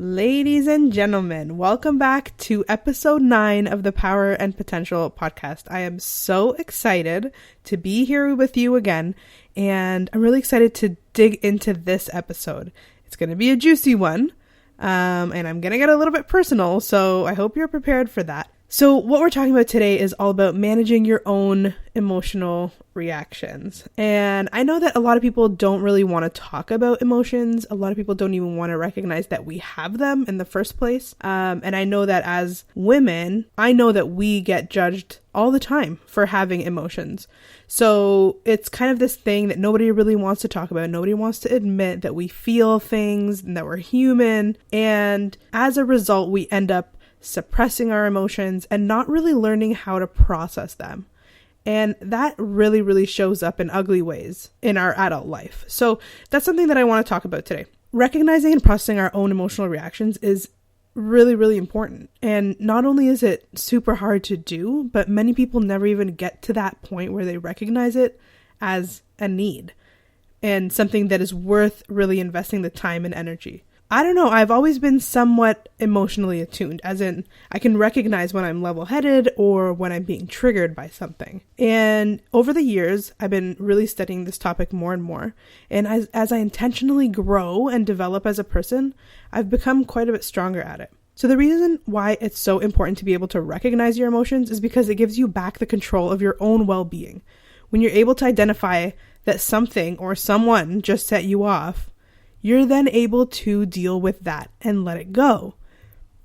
Ladies and gentlemen, welcome back to episode 9 of the Power and Potential podcast. I am so excited to be here with you again, and I'm really excited to dig into this episode. It's going to be a juicy one, and I'm going to get a little bit personal, so I hope you're prepared for that. So what we're talking about today is all about managing your own emotional reactions. And I know that a lot of people don't really want to talk about emotions. A lot of people don't even want to recognize that we have them in the first place. And I know that as women, I know that we get judged all the time for having emotions. So it's kind of this thing that nobody really wants to talk about. Nobody wants to admit that we feel things and that we're human. And as a result, we end up suppressing our emotions and not really learning how to process them. And that really shows up in ugly ways in our adult life. So that's something that I want to talk about today. Recognizing and processing our own emotional reactions is really important. And not only is it super hard to do, but many people never even get to that point where they recognize it as a need and something that is worth really investing the time and energy. I don't know, I've always been somewhat emotionally attuned, as in I can recognize when I'm level-headed or when I'm being triggered by something. And over the years, I've been really studying this topic more and more. And as I intentionally grow and develop as a person, I've become quite a bit stronger at it. So the reason why it's so important to be able to recognize your emotions is because it gives you back the control of your own well-being. When you're able to identify that something or someone just set you off, you're then able to deal with that and let it go.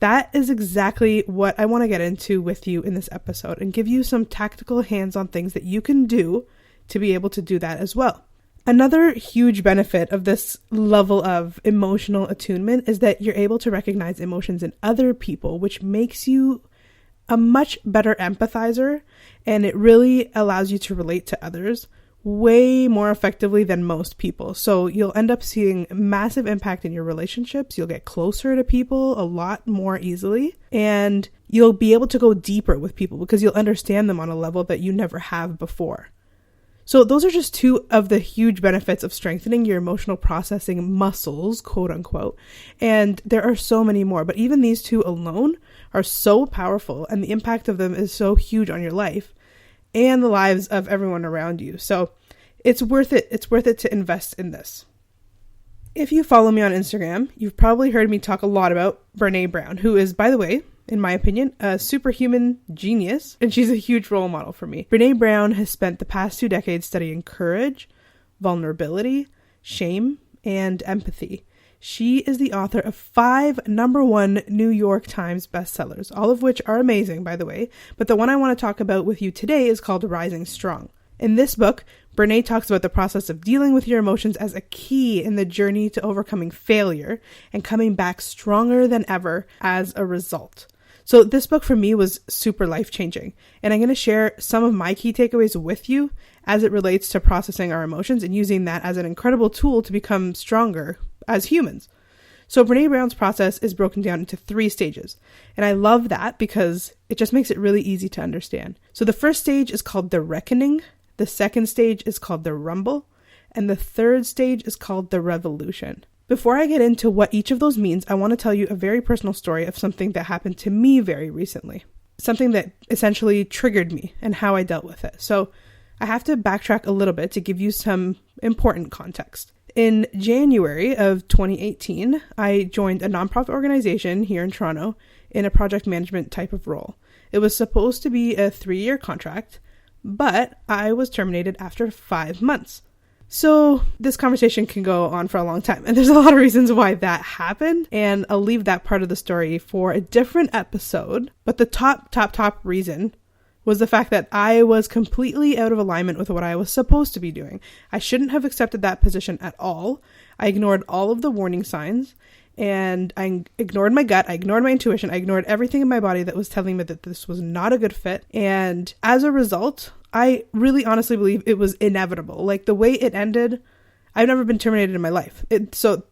That is exactly what I want to get into with you in this episode and give you some tactical hands-on things that you can do to be able to do that as well. Another huge benefit of this level of emotional attunement is that you're able to recognize emotions in other people, which makes you a much better empathizer, and it really allows you to relate to others way more effectively than most people. So you'll end up seeing massive impact in your relationships. You'll get closer to people a lot more easily, and you'll be able to go deeper with people because you'll understand them on a level that you never have before. So those are just two of the huge benefits of strengthening your emotional processing muscles, quote unquote. And there are so many more, but even these two alone are so powerful, and the impact of them is so huge on your life and the lives of everyone around you. So it's worth it. It's worth it to invest in this. If you follow me on Instagram, you've probably heard me talk a lot about Brene Brown, who is, by the way, in my opinion, a superhuman genius, and she's a huge role model for me. Brene Brown has spent the past 2 decades studying courage, vulnerability, shame, and empathy. She is the author of 5 #1 New York Times bestsellers, all of which are amazing, by the way, but the one I want to talk about with you today is called Rising Strong. In this book, Brene talks about the process of dealing with your emotions as a key in the journey to overcoming failure and coming back stronger than ever as a result. So this book for me was super life-changing, and I'm going to share some of my key takeaways with you as it relates to processing our emotions and using that as an incredible tool to become stronger as humans. So Brene Brown's process is broken down into 3 stages. And I love that because it just makes it really easy to understand. So the first stage is called the reckoning. The second stage is called the rumble. And the third stage is called the revolution. Before I get into what each of those means, I want to tell you a very personal story of something that happened to me very recently. Something that essentially triggered me and how I dealt with it. So I have to backtrack a little bit to give you some important context. In January of 2018, I joined a nonprofit organization here in Toronto in a project management type of role. It was supposed to be a 3-year contract, but I was terminated after 5 months. So this conversation can go on for a long time, and there's a lot of reasons why that happened, and I'll leave that part of the story for a different episode. But the top reason was the fact that I was completely out of alignment with what I was supposed to be doing. I shouldn't have accepted that position at all. I ignored all of the warning signs, and I ignored my gut, I ignored my intuition, I ignored everything in my body that was telling me that this was not a good fit. And as a result, I really honestly believe it was inevitable. Like the way it ended, I've never been terminated in my life. So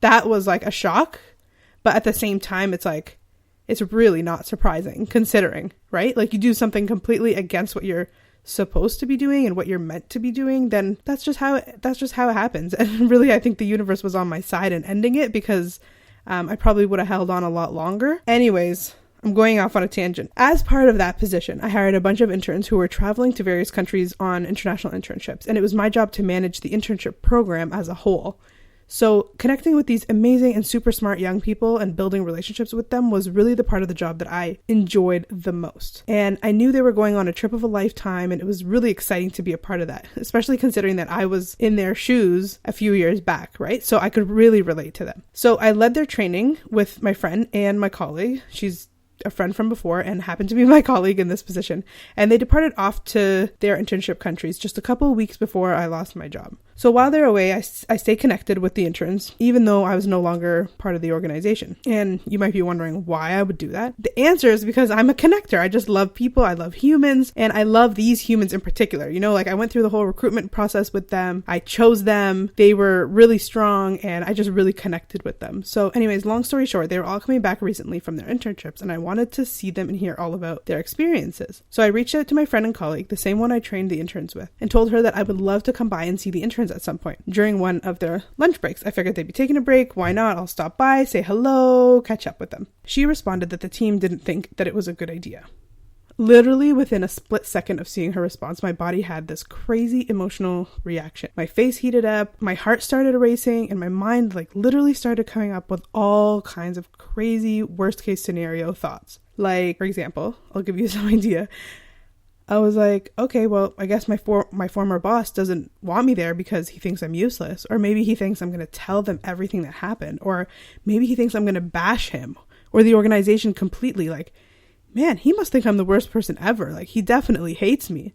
that was like a shock, but at the same time, it's like, it's really not surprising considering, right? Like you do something completely against what you're supposed to be doing and what you're meant to be doing, then that's just how it happens. And really, I think the universe was on my side in ending it because I probably would have held on a lot longer. Anyways, I'm going off on a tangent. As part of that position, I hired a bunch of interns who were traveling to various countries on international internships, and it was my job to manage the internship program as a whole. So connecting with these amazing and super smart young people and building relationships with them was really the part of the job that I enjoyed the most. And I knew they were going on a trip of a lifetime, and it was really exciting to be a part of that, especially considering that I was in their shoes a few years back, right? So I could really relate to them. So I led their training with my friend and my colleague. She's a friend from before and happened to be my colleague in this position. And they departed off to their internship countries just a couple of weeks before I lost my job. So while they're away, I stay connected with the interns, even though I was no longer part of the organization. And you might be wondering why I would do that. The answer is because I'm a connector. I just love people. I love humans. And I love these humans in particular. You know, like I went through the whole recruitment process with them. I chose them. They were really strong and I just really connected with them. So anyways, long story short, they were all coming back recently from their internships and I wanted to see them and hear all about their experiences. So I reached out to my friend and colleague, the same one I trained the interns with, and told her that I would love to come by and see the interns at some point during one of their lunch breaks. I figured they'd be taking a break. Why not? I'll stop by, say hello, catch up with them. She responded that the team didn't think that it was a good idea. Literally within a split second of seeing her response, my body had this crazy emotional reaction. My face heated up, my heart started racing, and my mind literally started coming up with all kinds of crazy worst case scenario thoughts. Like, for example, I'll give you some idea. I was like, okay, well, I guess my former boss doesn't want me there because he thinks I'm useless. Or maybe he thinks I'm going to tell them everything that happened. Or maybe he thinks I'm going to bash him or the organization completely. Like, man, he must think I'm the worst person ever. Like, he definitely hates me.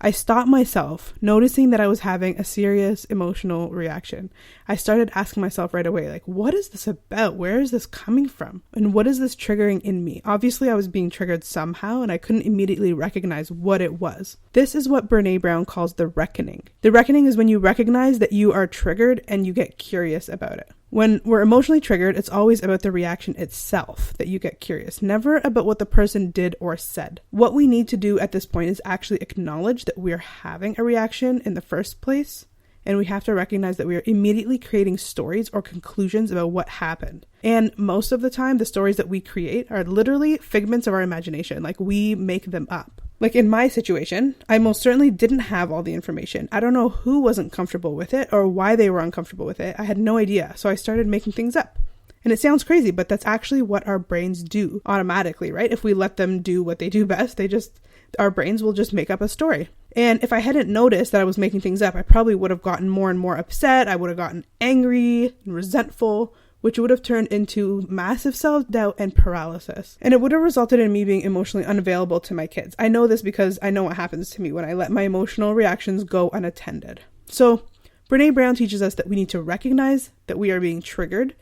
I stopped myself, noticing that I was having a serious emotional reaction. I started asking myself right away, like, what is this about? Where is this coming from? And what is this triggering in me? Obviously, I was being triggered somehow, and I couldn't immediately recognize what it was. This is what Brene Brown calls the reckoning. The reckoning is when you recognize that you are triggered and you get curious about it. When we're emotionally triggered, it's always about the reaction itself that you get curious, never about what the person did or said. What we need to do at this point is actually acknowledge that we're having a reaction in the first place, and we have to recognize that we are immediately creating stories or conclusions about what happened. And most of the time, the stories that we create are literally figments of our imagination, like we make them up. Like in my situation, I most certainly didn't have all the information. I don't know who wasn't comfortable with it or why they were uncomfortable with it. I had no idea. So I started making things up. And it sounds crazy, but that's actually what our brains do automatically, right? If we let them do what they do best, our brains will just make up a story. And if I hadn't noticed that I was making things up, I probably would have gotten more and more upset. I would have gotten angry and resentful, which would have turned into massive self-doubt and paralysis. And it would have resulted in me being emotionally unavailable to my kids. I know this because I know what happens to me when I let my emotional reactions go unattended. So Brene Brown teaches us that we need to recognize that we are being triggered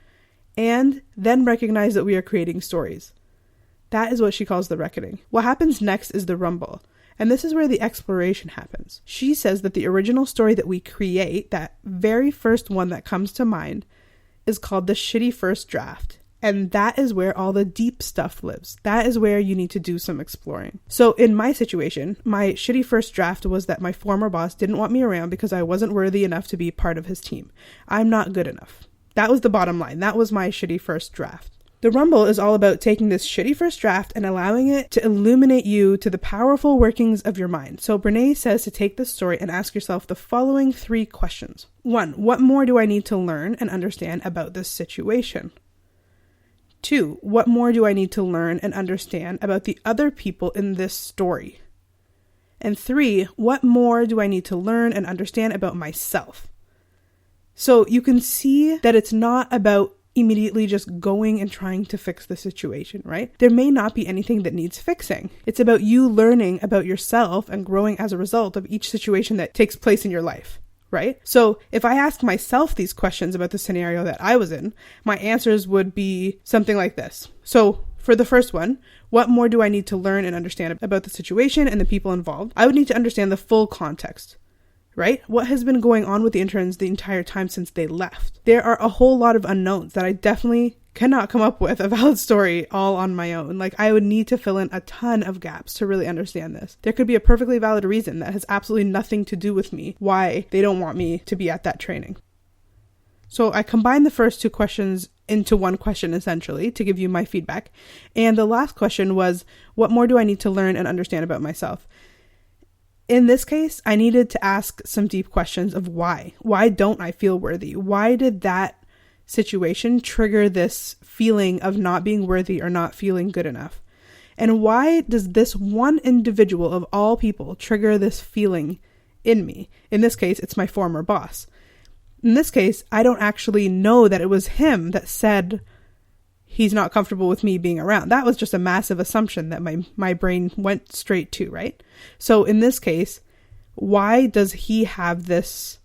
and then recognize that we are creating stories. That is what she calls the reckoning. What happens next is the rumble. And this is where the exploration happens. She says that the original story that we create, that very first one that comes to mind, is called the shitty first draft. And that is where all the deep stuff lives. That is where you need to do some exploring. So in my situation, my shitty first draft was that my former boss didn't want me around because I wasn't worthy enough to be part of his team. I'm not good enough. That was the bottom line. That was my shitty first draft. The rumble is all about taking this shitty first draft and allowing it to illuminate you to the powerful workings of your mind. So Brene says to take this story and ask yourself the following 3 questions. 1, what more do I need to learn and understand about this situation? 2, what more do I need to learn and understand about the other people in this story? And 3, what more do I need to learn and understand about myself? So you can see that it's not about immediately just going and trying to fix the situation, right? There may not be anything that needs fixing. It's about you learning about yourself and growing as a result of each situation that takes place in your life, right? So if I ask myself these questions about the scenario that I was in, my answers would be something like this. So for the first one, what more do I need to learn and understand about the situation and the people involved? I would need to understand the full context. Right? What has been going on with the interns the entire time since they left? There are a whole lot of unknowns that I definitely cannot come up with a valid story all on my own. Like, I would need to fill in a ton of gaps to really understand this. There could be a perfectly valid reason that has absolutely nothing to do with me why they don't want me to be at that training. So I combined the first 2 questions into one question, essentially, to give you my feedback. And the last question was, what more do I need to learn and understand about myself? In this case, I needed to ask some deep questions of why. Why don't I feel worthy? Why did that situation trigger this feeling of not being worthy or not feeling good enough? And why does this one individual of all people trigger this feeling in me? In this case, it's my former boss. In this case, I don't actually know that it was him that said he's not comfortable with me being around. That was just a massive assumption that my brain went straight to, right? So in this case, why does he have this,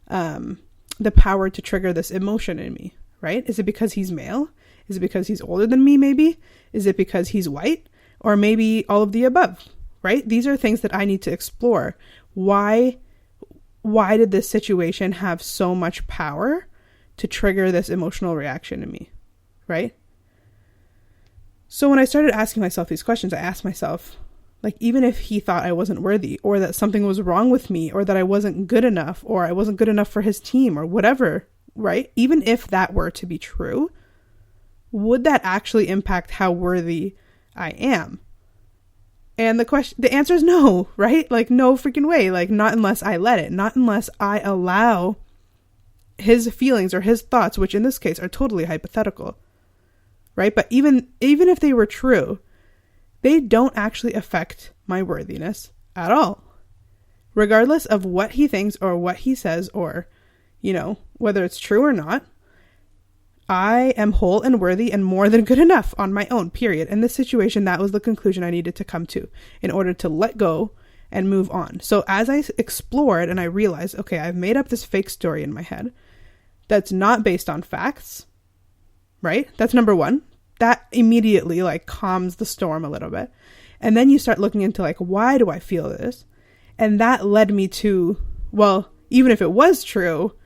the power to trigger this emotion in me, right? Is it because he's male? Is it because he's older than me, maybe? Is it because he's white? Or maybe all of the above, right? These are things that I need to explore. Why did this situation have so much power to trigger this emotional reaction in me, right? So when I started asking myself these questions, I asked myself, like, even if he thought I wasn't worthy, or that something was wrong with me, or that I wasn't good enough, or I wasn't good enough for his team, or whatever, right? Even if that were to be true, would that actually impact how worthy I am? And the answer is no, right? Like, no freaking way. Like, not unless I let it, not unless I allow his feelings or his thoughts, which in this case are totally hypothetical, right? But even if they were true, they don't actually affect my worthiness at all. Regardless of what he thinks or what he says, or, whether it's true or not, I am whole and worthy and more than good enough on my own, period. In this situation, that was the conclusion I needed to come to in order to let go and move on. So as I explored and I realized, okay, I've made up this fake story in my head that's not based on facts, right? That's number one. That immediately calms the storm a little bit. And then you start looking into why do I feel this? And that led me to, well, even if it was true,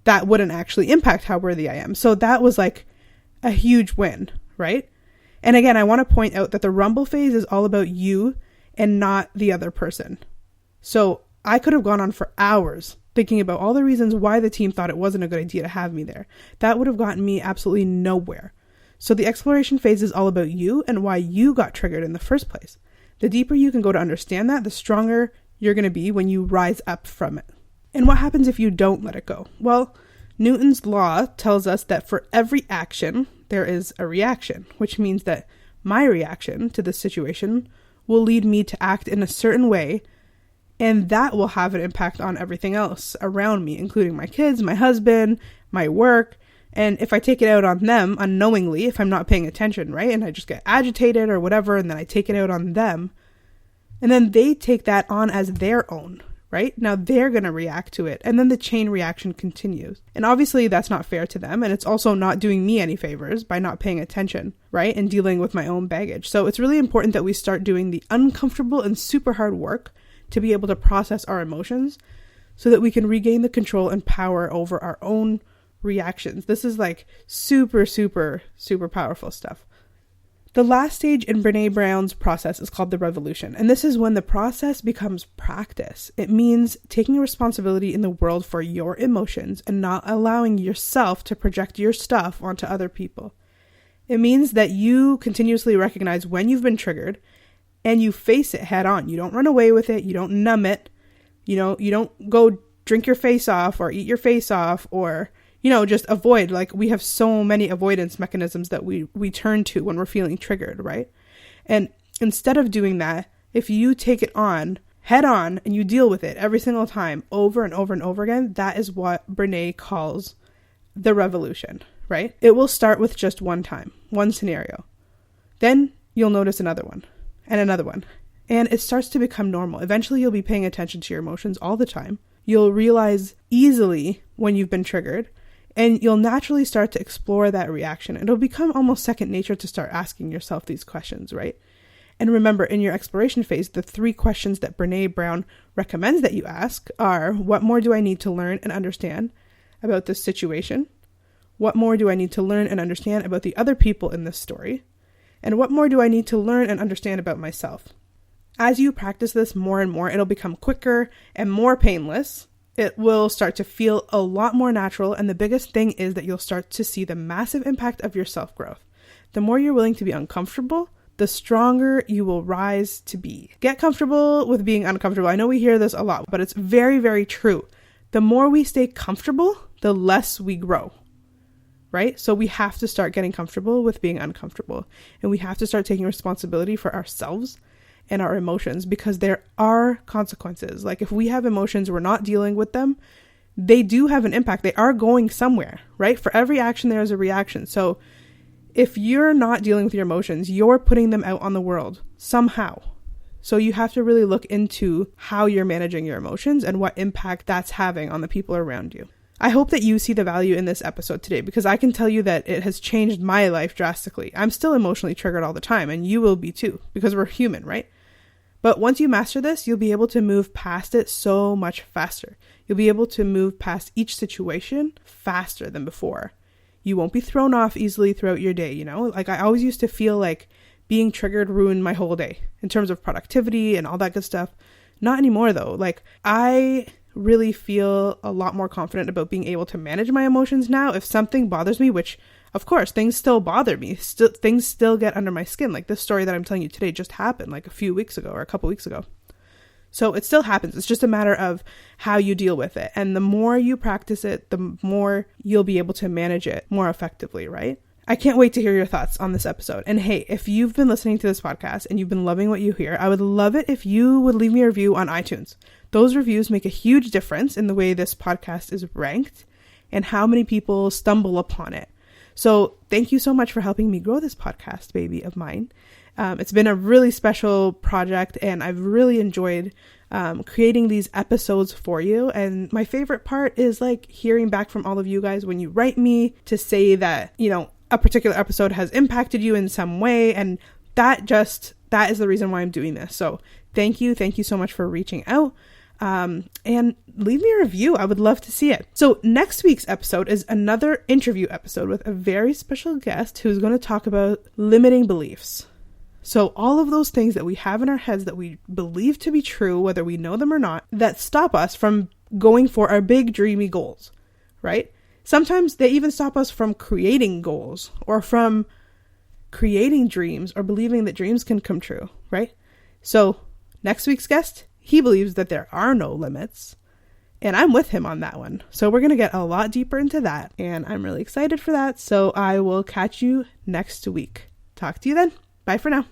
that wouldn't actually impact how worthy I am. So that was a huge win, right? And again, I want to point out that the rumble phase is all about you and not the other person. So I could have gone on for hours thinking about all the reasons why the team thought it wasn't a good idea to have me there. That would have gotten me absolutely nowhere. So the exploration phase is all about you and why you got triggered in the first place. The deeper you can go to understand that, the stronger you're going to be when you rise up from it. And what happens if you don't let it go? Well, Newton's law tells us that for every action, there is a reaction, which means that my reaction to this situation will lead me to act in a certain way, and that will have an impact on everything else around me, including my kids, my husband, my work. And if I take it out on them unknowingly, if I'm not paying attention, right, and I just get agitated or whatever, and then I take it out on them, and then they take that on as their own, right? Now they're going to react to it. And then the chain reaction continues. And obviously that's not fair to them. And it's also not doing me any favors by not paying attention, right? And dealing with my own baggage. So it's really important that we start doing the uncomfortable and super hard work to be able to process our emotions so that we can regain the control and power over our own reactions. This is super, super, super powerful stuff. The last stage in Brené Brown's process is called the revolution. And this is when the process becomes practice. It means taking responsibility in the world for your emotions and not allowing yourself to project your stuff onto other people. It means that you continuously recognize when you've been triggered and you face it head on. You don't run away with it. You don't numb it. You don't go drink your face off or eat your face off or just avoid. We have so many avoidance mechanisms that we turn to when we're feeling triggered, right? And instead of doing that, if you take it on head on and you deal with it every single time over and over and over again, that is what Brené calls the revolution, right? It will start with just one time, one scenario. Then you'll notice another one and another one. And it starts to become normal. Eventually you'll be paying attention to your emotions all the time. You'll realize easily when you've been triggered. And you'll naturally start to explore that reaction. It'll become almost second nature to start asking yourself these questions, right? And remember, in your exploration phase, the 3 questions that Brené Brown recommends that you ask are, what more do I need to learn and understand about this situation? What more do I need to learn and understand about the other people in this story? And what more do I need to learn and understand about myself? As you practice this more and more, it'll become quicker and more painless, It will start to feel a lot more natural. And the biggest thing is that you'll start to see the massive impact of your self-growth. The more you're willing to be uncomfortable, the stronger you will rise to be. Get comfortable with being uncomfortable. I know we hear this a lot, but it's very, very true. The more we stay comfortable, the less we grow, right? So we have to start getting comfortable with being uncomfortable. And we have to start taking responsibility for ourselves and our emotions, because there are consequences. Like if we have emotions, we're not dealing with them, they do have an impact. They are going somewhere, right? For every action, there is a reaction. So if you're not dealing with your emotions, you're putting them out on the world somehow. So you have to really look into how you're managing your emotions and what impact that's having on the people around you. I hope that you see the value in this episode today, because I can tell you that it has changed my life drastically. I'm still emotionally triggered all the time, and you will be too, because we're human, right? But once you master this, you'll be able to move past it so much faster. You'll be able to move past each situation faster than before. You won't be thrown off easily throughout your day, you know? Like I always used to feel like being triggered ruined my whole day in terms of productivity and all that good stuff. Not anymore though. Like I really feel a lot more confident about being able to manage my emotions now. If something bothers me, which of course things still bother me, things still get under my skin. Like this story that I'm telling you today just happened like a few weeks ago or a couple weeks ago. So it still happens. It's just a matter of how you deal with it. And the more you practice it, the more you'll be able to manage it more effectively, right? I can't wait to hear your thoughts on this episode. And hey, if you've been listening to this podcast and you've been loving what you hear, I would love it if you would leave me a review on iTunes. Those reviews make a huge difference in the way this podcast is ranked and how many people stumble upon it. So thank you so much for helping me grow this podcast, baby of mine. It's been a really special project, and I've really enjoyed creating these episodes for you. And my favorite part is like hearing back from all of you guys when you write me to say that, you know, a particular episode has impacted you in some way. And that is the reason why I'm doing this. So thank you. Thank you so much for reaching out. And leave me a review. I would love to see it. So next week's episode is another interview episode with a very special guest who's going to talk about limiting beliefs. So all of those things that we have in our heads that we believe to be true, whether we know them or not, that stop us from going for our big dreamy goals, right? Sometimes they even stop us from creating goals or from creating dreams or believing that dreams can come true, right? So next week's guest, he believes that there are no limits, and I'm with him on that one. So we're going to get a lot deeper into that, and I'm really excited for that. So I will catch you next week. Talk to you then. Bye for now.